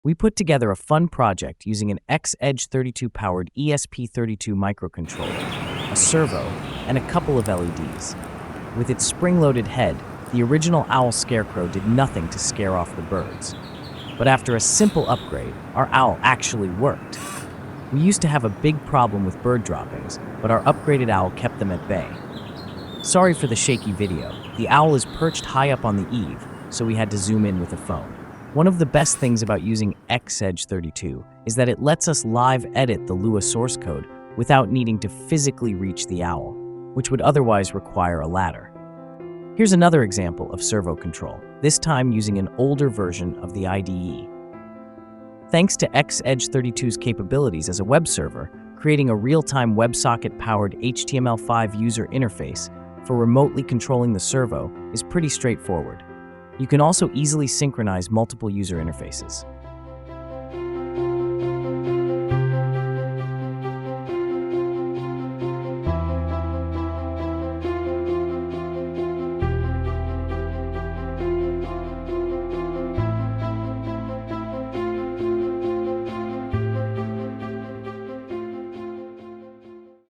We put together a fun project using an X-Edge32 powered ESP32 microcontroller, a servo, and a couple of LEDs. With its spring-loaded head, the original owl scarecrow did nothing to scare off the birds. But after a simple upgrade, our owl actually worked. We used to have a big problem with bird droppings, but our upgraded owl kept them at bay. Sorry for the shaky video. The owl is perched high up on the eave, so we had to zoom in with a phone. One of the best things about using X-Edge32 is that it lets us live edit the Lua source code without needing to physically reach the owl, which would otherwise require a ladder. Here's another example of servo control, this time using an older version of the IDE. Thanks to X-Edge32's capabilities as a web server, creating a real-time WebSocket-powered HTML5 user interface for remotely controlling the servo is pretty straightforward. You can also easily synchronize multiple user interfaces.